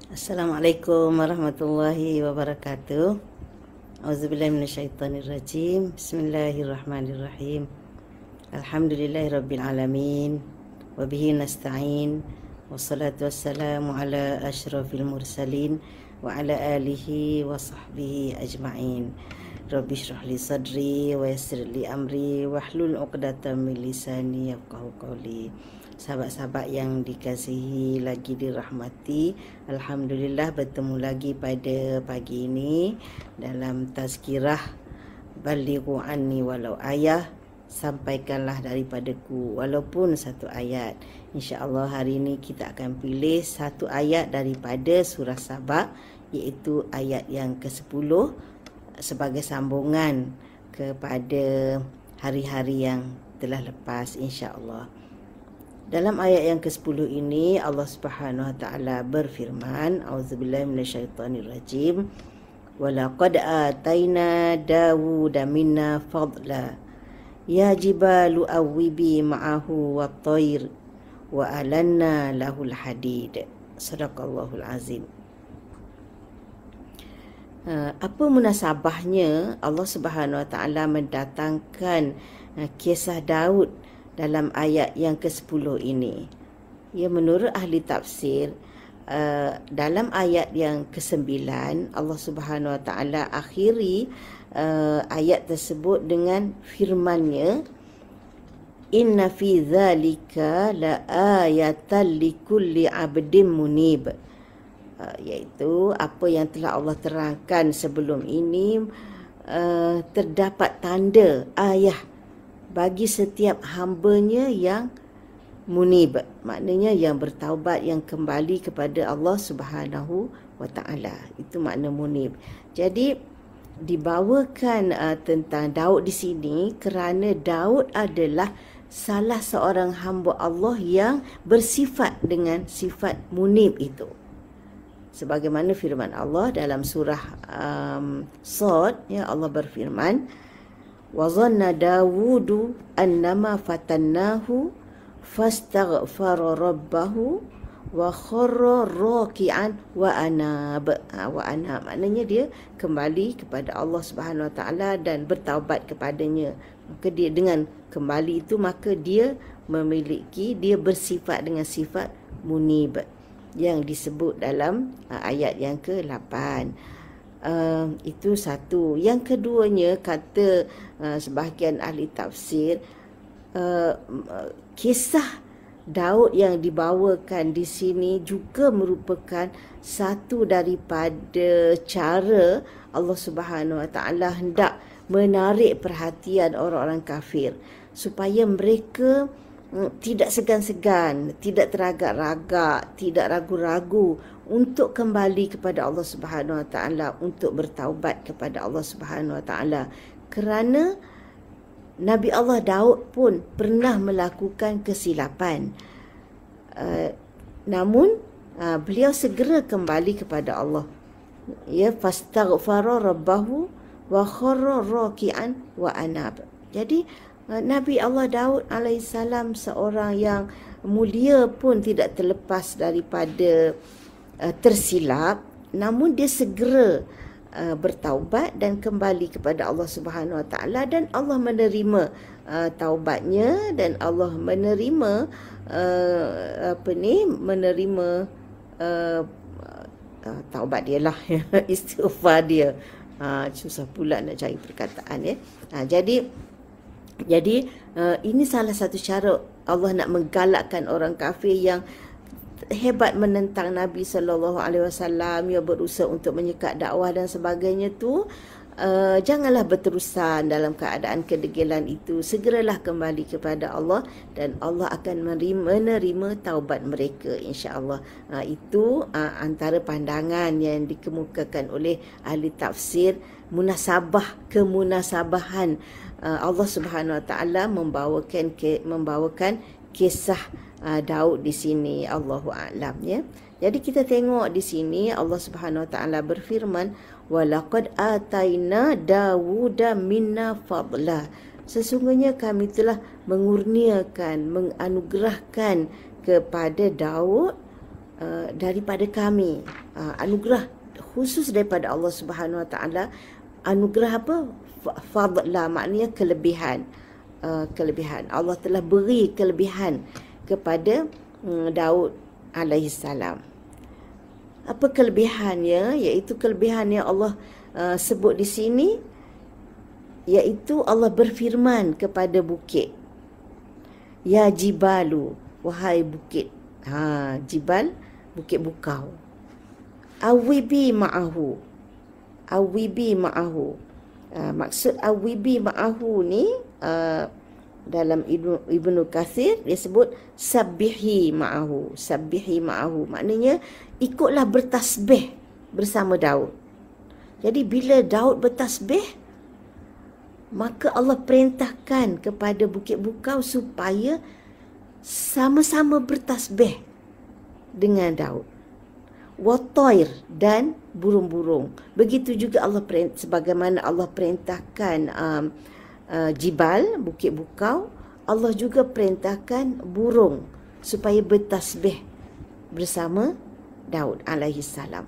Assalamualaikum warahmatullahi wabarakatuh. Auzubillahi minasyaitonirrajim. Bismillahirrahmanirrahim. Alhamdulillahirabbil alamin. Wa bihi nasta'in. Wassalatu wassalamu ala asyrafil mursalin wa ala alihi wa sahbihi ajma'in. Rabbi shrah li sadri wa yassir li amri wahlul 'uqdatam min lisani yafqahu qawli. Sahabat-sahabat yang dikasihi lagi dirahmati, alhamdulillah bertemu lagi pada pagi ini dalam tazkirah balighu anni walau ayah, sampaikanlah daripadaku walaupun satu ayat. InsyaAllah hari ini kita akan pilih satu ayat daripada surah Saba, iaitu ayat yang ke-10 sebagai sambungan kepada hari-hari yang telah lepas, insya-Allah. Dalam ayat yang ke-10 ini Allah Subhanahu wa taala berfirman, auzubillahi minasyaitonirrajim, wa laqad ataina Dawuda minna fadla ya jibalu awwibi ma'ahu wat-thair wa alanna lahul hadid. Sadaqallahul azim. Apa munasabahnya Allah Subhanahu wa taala mendatangkan kisah Daud dalam ayat yang ke-10 ini? Ya, menurut ahli tafsir, dalam ayat yang ke-9 Allah Subhanahu wa taala akhiri ayat tersebut dengan firman-Nya, inna fi dzalika la ayatan likulli 'abdin munib. Iaitu apa yang telah Allah terangkan sebelum ini, terdapat tanda ayat bagi setiap hamba-Nya yang munib, maknanya yang bertaubat, yang kembali kepada Allah Subhanahu wa taala. Itu makna munib. Jadi dibawakan tentang Daud di sini kerana Daud adalah salah seorang hamba Allah yang bersifat dengan sifat munib itu. Sebagaimana firman Allah dalam surah Sad, ya, Allah berfirman, wa dhanna Dawudu annama fatannahu fastaghfara rabbahu wa kharra raki'an wa anab. Maknanya dia kembali kepada Allah Subhanahu wa taala dan bertaubat kepadanya. Maka dia dengan kembali itu, maka dia bersifat dengan sifat munib yang disebut dalam ayat yang ke-8. Itu satu. Yang keduanya, kata sebahagian ahli tafsir, kisah Daud yang dibawakan di sini juga merupakan satu daripada cara Allah Subhanahu wa taala hendak menarik perhatian orang-orang kafir supaya mereka tidak segan-segan, tidak teragak-ragak, tidak ragu-ragu untuk kembali kepada Allah Subhanahu wa taala, untuk bertaubat kepada Allah Subhanahu wa taala. Kerana Nabi Allah Daud pun pernah melakukan kesilapan. Namun beliau segera kembali kepada Allah. Ya, fastaghfara rabbahu wa kharra raki'an wa anab. Jadi Nabi Allah Daud alaihissalam seorang yang mulia pun tidak terlepas daripada tersilap, namun dia segera bertaubat dan kembali kepada Allah Subhanahu wa taala, dan Allah menerima taubatnya, dan Allah menerima taubat dia lah, istighfar dia. Susah pula nak cari perkataan, ya. Jadi ini salah satu cara Allah nak menggalakkan orang kafir yang hebat menentang Nabi SAW, yang berusaha untuk menyekat dakwah dan sebagainya tu. Janganlah berterusan dalam keadaan kedegilan itu. Segeralah kembali kepada Allah dan Allah akan menerima taubat mereka, insya-Allah. Itu antara pandangan yang dikemukakan oleh ahli tafsir, kemunasabahan Allah Subhanahu wa taala membawakan kisah Daud di sini. Allahu a'lam, ya. Jadi kita tengok di sini Allah Subhanahu wa taala berfirman, wa laqad ataina Dawuda minna fadla. Sesungguhnya kami telah mengurniakan, menganugerahkan kepada Daud daripada kami, anugerah khusus daripada Allah Subhanahu Wa Taala. Anugerah apa? Fadlah, maknanya kelebihan. Kelebihan. Allah telah beri kelebihan kepada Daud alaihi salam. Apa kelebihannya? Iaitu kelebihan yang Allah sebut di sini, iaitu Allah berfirman kepada bukit, ya jibalu, wahai bukit. Jibal, bukit bukau. Awibi ma'ahu. Awibi ma'ahu. Maksud awibi ma'ahu ni dalam Ibnu Katsir dia sebut sabbihi ma'ahu. Sabbihi ma'ahu maknanya ikutlah bertasbih bersama Daud. Jadi bila Daud bertasbih, maka Allah perintahkan kepada bukit bukau supaya sama-sama bertasbih dengan Daud. Watair, dan burung-burung. Begitu juga Allah sebagaimana Allah perintahkan jibal, bukit bukau, Allah juga perintahkan burung supaya bertasbih bersama Daud alaihi salam.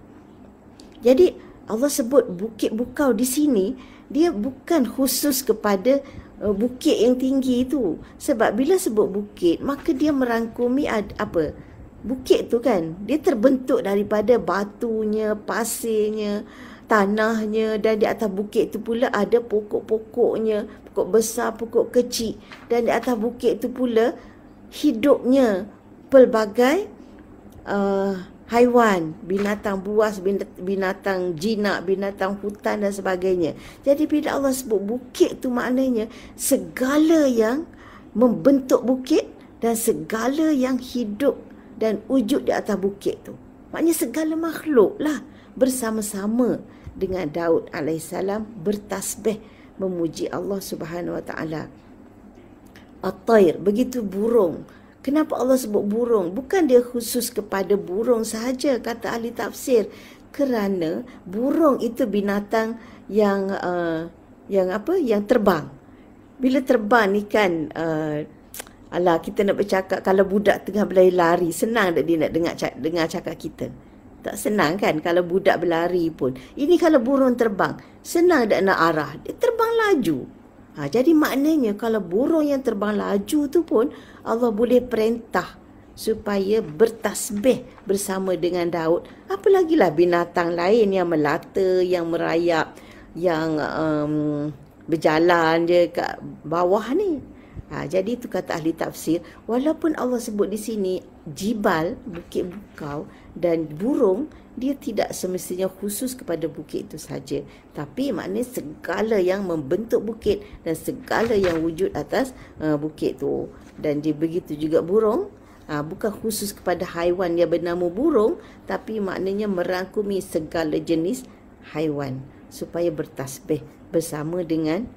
Jadi Allah sebut bukit bukau di sini, dia bukan khusus kepada bukit yang tinggi itu. Sebab bila sebut bukit, maka dia merangkumi apa? Bukit tu kan, dia terbentuk daripada batunya, pasirnya, tanahnya, dan di atas bukit tu pula ada pokok-pokoknya, pokok besar, pokok kecil, dan di atas bukit tu pula hidupnya pelbagai haiwan, binatang buas, binatang jinak, binatang hutan dan sebagainya. Jadi bila Allah sebut bukit tu, maknanya segala yang membentuk bukit dan segala yang hidup dan wujud di atas bukit tu. Maknanya segala makhluk lah bersama-sama dengan Daud alaihissalam bertasbih memuji Allah Subhanahu Wa Taala. At-tair, begitu burung. Kenapa Allah sebut burung? Bukan dia khusus kepada burung sahaja, kata ahli tafsir. Kerana burung itu binatang yang yang terbang. Bila terbang ni kan, kita nak bercakap, kalau budak tengah berlari, senang tak dia nak dengar cakap kita? Tak senang kan kalau budak berlari pun. Ini kalau burung terbang, senang tak nak arah? Dia terbang laju. Jadi maknanya kalau burung yang terbang laju tu pun Allah boleh perintah supaya bertasbih bersama dengan Daud. Apalagilah binatang lain yang melata, yang merayap, yang berjalan je kat bawah ni. Jadi itu kata ahli tafsir, walaupun Allah sebut di sini jibal, bukit bukau, dan burung, dia tidak semestinya khusus kepada bukit itu saja. Tapi maknanya segala yang membentuk bukit dan segala yang wujud atas bukit itu. Dan dia begitu juga burung, bukan khusus kepada haiwan yang bernama burung, tapi maknanya merangkumi segala jenis haiwan supaya bertasbih bersama dengan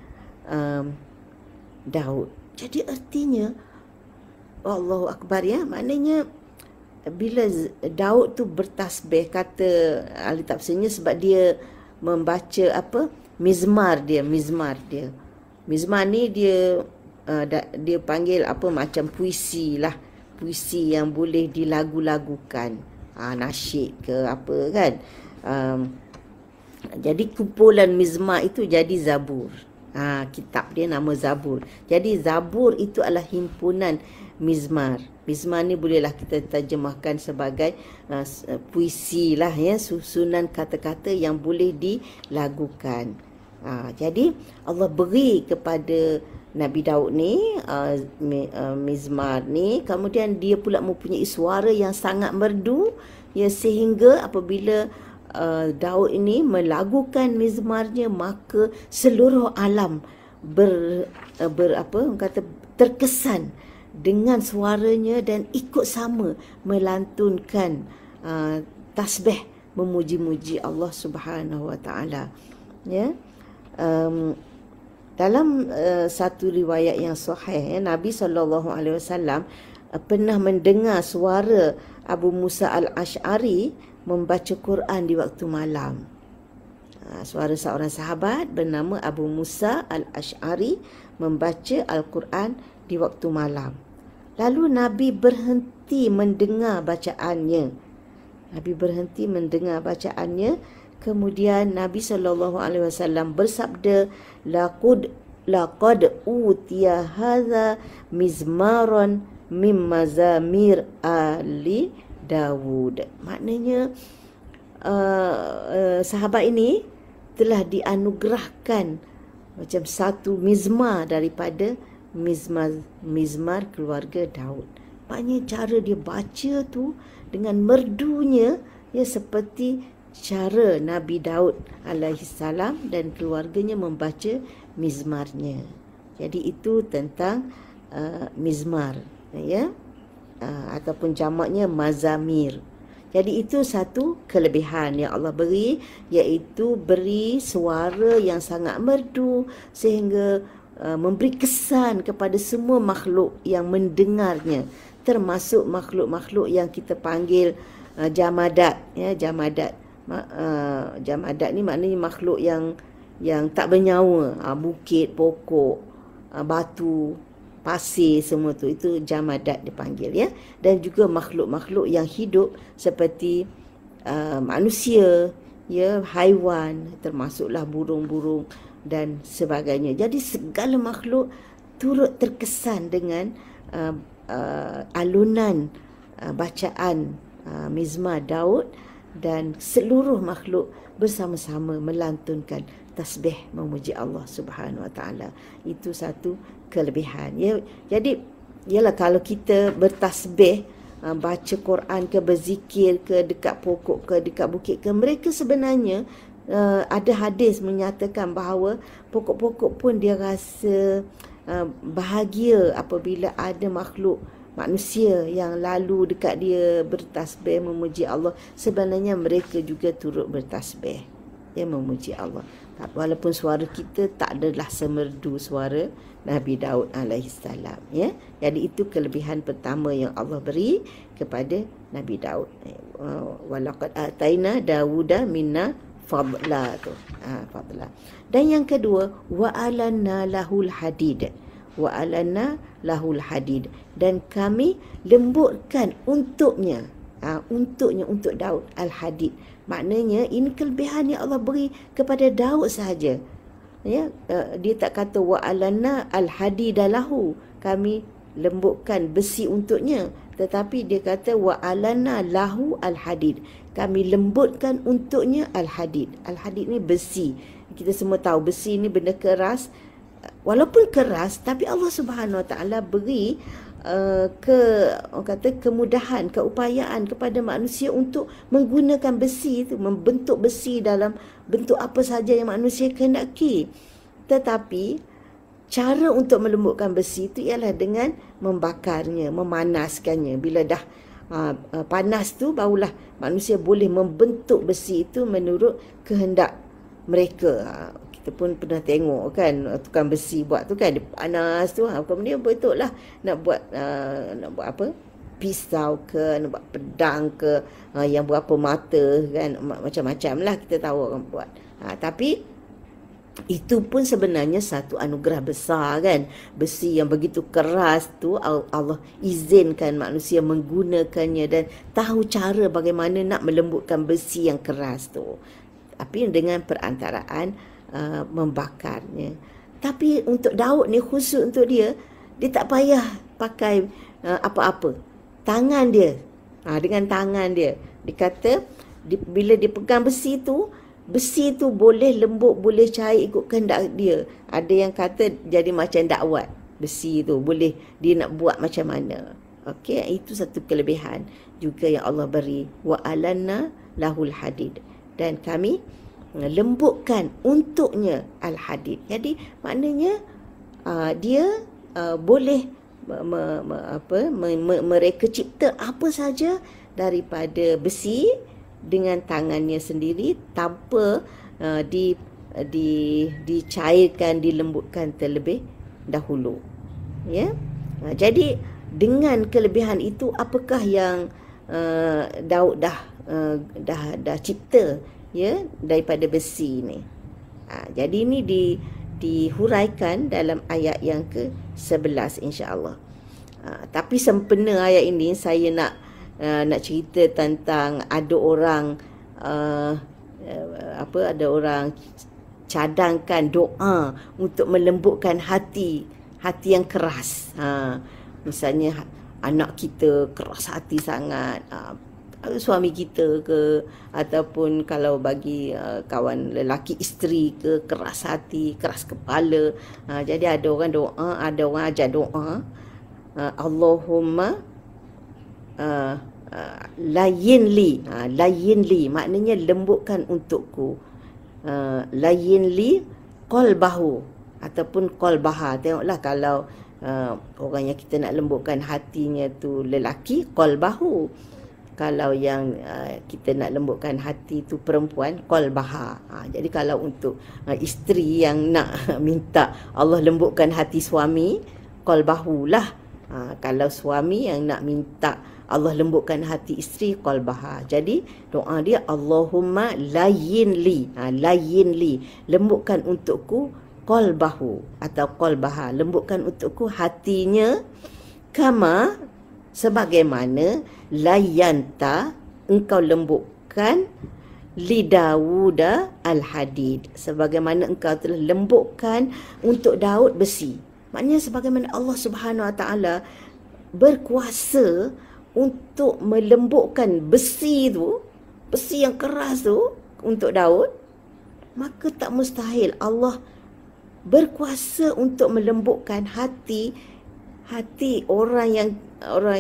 Daud. Jadi artinya Allahu Akbar, maknanya bila Daud tu bertasbih, kata ahli tafsirnya sebab dia membaca mizmar dia. Mizmar ni dia panggil macam puisi lah, puisi yang boleh dilagu-lagukan, nasyid ke apa kan. Jadi kumpulan mizmar itu jadi zabur. Kitab dia nama Zabur. Jadi Zabur itu adalah himpunan mizmar. Mizmar ni bolehlah kita terjemahkan sebagai puisi lah, susunan kata-kata yang boleh dilagukan. Jadi Allah beri kepada Nabi Daud ni mizmar ni, kemudian dia pula mempunyai suara yang sangat merdu, sehingga apabila Daud ini melagukan mizmarnya, maka seluruh alam terkesan dengan suaranya dan ikut sama melantunkan tasbih memuji-muji Allah Subhanahu Wa Taala. Dalam satu riwayat yang sahih, Nabi SAW pernah mendengar suara Abu Musa al-Ash'ari membaca Quran di waktu malam. Suara seorang sahabat bernama Abu Musa al-Ash'ari membaca Al-Quran di waktu malam. Lalu Nabi berhenti mendengar bacaannya Nabi berhenti mendengar bacaannya. Kemudian Nabi SAW bersabda, laqad utiya hadza mizmaron mim mazamir ali Dawud. Maknanya sahabat ini telah dianugerahkan macam satu mizmar daripada mizmar keluarga Daud. Maknanya cara dia baca tu dengan merdunya, ya, seperti cara Nabi Daud alaihissalam dan keluarganya membaca mizmarnya. Jadi itu tentang mizmar, ya, ataupun jamaknya mazamir. Jadi itu satu kelebihan yang Allah beri, iaitu beri suara yang sangat merdu sehingga memberi kesan kepada semua makhluk yang mendengarnya, termasuk makhluk-makhluk yang kita panggil jamadat, ya, jamadat. Jamadat ni maknanya makhluk yang tak bernyawa, bukit, pokok, batu, pasir, semua tu, itu jamadat dipanggil, ya. Dan juga makhluk-makhluk yang hidup seperti manusia, ya, haiwan, termasuklah burung-burung dan sebagainya. Jadi segala makhluk turut terkesan dengan alunan bacaan mizmar Daud, dan seluruh makhluk bersama-sama melantunkan tasbih memuji Allah Subhanahu Wa Taala. Itu satu kelebihan, ya. Jadi ialah kalau kita bertasbih, baca Quran ke, berzikir ke, dekat pokok ke, dekat bukit ke, mereka sebenarnya ada hadis menyatakan bahawa pokok-pokok pun dia rasa bahagia apabila ada makhluk manusia yang lalu dekat dia bertasbih memuji Allah. Sebenarnya mereka juga turut bertasbih, ya, memuji Allah. Walaupun suara kita tak adalah semerdu suara Nabi Daud alaihissalam, ya. Jadi itu kelebihan pertama yang Allah beri kepada Nabi Daud. Walaqad ataina Dawuda minna fadla tu. Fadla. Dan yang kedua, wa alanna lahul hadid. Wa alanna lahul hadid, dan kami lembutkan untuknya, untuk Daud al-hadid. Maknanya ini kelebihan yang Allah beri kepada Daud sahaja, ya. Dia tak kata wa alanna al-hadid lahu, kami lembutkan besi untuknya, tetapi dia kata wa alanna lahu al-hadid, kami lembutkan untuknya al-hadid. Al-hadid ni besi. Kita semua tahu besi ni benda keras. Walaupun keras, tapi Allah Subhanahu Wa Taala beri kemudahan, keupayaan kepada manusia untuk menggunakan besi itu, membentuk besi dalam bentuk apa sahaja yang manusia kehendaki. Tetapi cara untuk melembutkan besi itu ialah dengan membakarnya, memanaskannya. Bila dah panas tu, barulah manusia boleh membentuk besi itu menurut kehendak mereka. Kita pun pernah tengok kan, tukang besi buat tu kan, dia panas tu, kemudian betul lah nak buat apa, pisau ke, nak buat pedang ke, yang berapa mata kan, macam-macam lah kita tahu orang buat. Tapi itu pun sebenarnya satu anugerah besar kan. Besi yang begitu keras tu Allah izinkan manusia menggunakannya dan tahu cara bagaimana nak melembutkan besi yang keras tu, tapi dengan perantaraan membakarnya. Tapi untuk Daud ni, khusus untuk dia tak payah pakai apa-apa. Tangan dia, dengan tangan dia, dia kata bila dia pegang besi tu boleh lembut, boleh cair ikut kehendak dia. Ada yang kata jadi macam dakwat, besi tu boleh dia nak buat macam mana. Okey, itu satu kelebihan juga yang Allah beri. Wa alanna lahul hadid, dan kami lembutkan untuknya al-hadid. Jadi maknanya dia boleh mereka cipta apa saja daripada besi dengan tangannya sendiri tanpa dicairkan, dilembutkan terlebih dahulu, ya. Jadi dengan kelebihan itu, apakah yang Daud dah cipta, ya, daripada besi ni. Jadi ini dihuraikan dalam ayat yang ke-11 insya-Allah. Tapi sempena ayat ini saya nak nak cerita tentang ada orang ada orang cadangkan doa untuk melembutkan hati yang keras. Misalnya anak kita keras hati sangat, suami kita ke, ataupun kalau bagi kawan lelaki isteri ke, keras hati, keras kepala. Jadi ada orang doa, ada orang ajar doa, Allahumma layinli. Layinli maknanya lembutkan untukku. Layinli qalbahu ataupun qalbaha. Tengoklah kalau orang yang kita nak lembutkan hatinya tu lelaki, qalbahu. Kalau yang kita nak lembutkan hati tu perempuan, qalbaha. Jadi kalau untuk isteri yang nak minta Allah lembutkan hati suami, qalbahu lah. Kalau suami yang nak minta Allah lembutkan hati isteri, qalbaha. Jadi doa dia Allahumma layinli. Layinli, lembutkan untukku qalbahu atau qalbaha, lembutkan untukku hatinya, kama sebagaimana layanta engkau lembutkan li Dawuda al-hadid, sebagaimana engkau telah lembutkan untuk Daud besi. Maknanya sebagaimana Allah Subhanahu Wa Taala berkuasa untuk melembutkan besi tu, besi yang keras tu untuk Daud, maka tak mustahil Allah berkuasa untuk melembutkan hati orang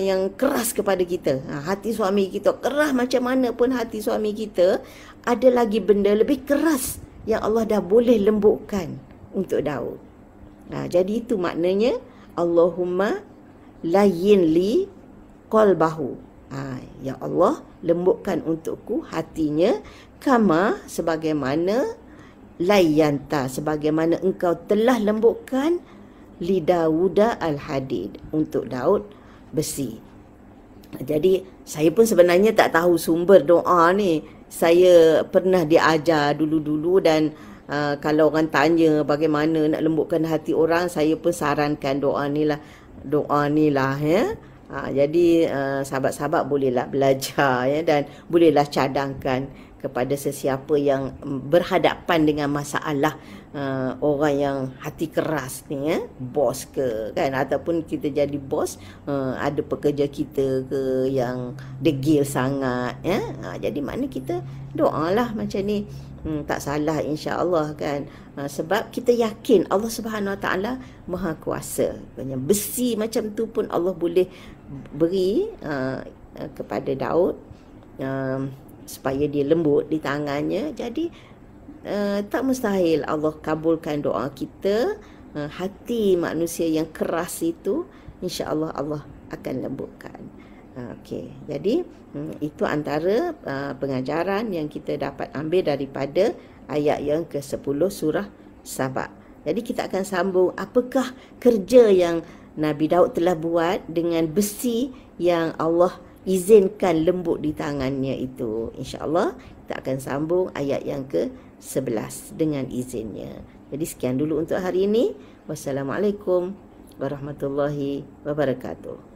yang keras kepada kita. Hati suami kita keras macam mana pun, hati suami kita ada lagi benda lebih keras yang Allah dah boleh lembutkan untuk Daud. Jadi itu maknanya Allahumma layinli qalbahu. Ya Allah, lembutkan untukku hatinya, kama sebagaimana layanta, sebagaimana engkau telah lembutkan li Dawuda al-hadid, untuk Daud besi. Jadi saya pun sebenarnya tak tahu sumber doa ni. Saya pernah diajar dulu-dulu dan kalau orang tanya bagaimana nak lembutkan hati orang, saya pun sarankan doa ni lah ya. Jadi sahabat-sahabat bolehlah belajar ya, dan bolehlah cadangkan kepada sesiapa yang berhadapan dengan masalah orang yang hati keras ni ya, bos ke kan, ataupun kita jadi bos, ada pekerja kita ke yang degil sangat ya. Jadi mana kita doalah macam ni, tak salah insya-Allah kan. Sebab kita yakin Allah Subhanahu Wa Taala Maha Kuasa. Besi macam tu pun Allah boleh beri kepada Daud supaya dia lembut di tangannya. Jadi tak mustahil Allah kabulkan doa kita. Hati manusia yang keras itu insya-Allah Allah akan lembutkan. Okey, jadi itu antara pengajaran yang kita dapat ambil daripada ayat yang ke-10 surah Saba. Jadi kita akan sambung apakah kerja yang Nabi Daud telah buat dengan besi yang Allah izinkan lembut di tangannya itu. InsyaAllah kita akan sambung ayat yang ke-11 dengan izinnya. Jadi sekian dulu untuk hari ini. Wassalamualaikum warahmatullahi wabarakatuh.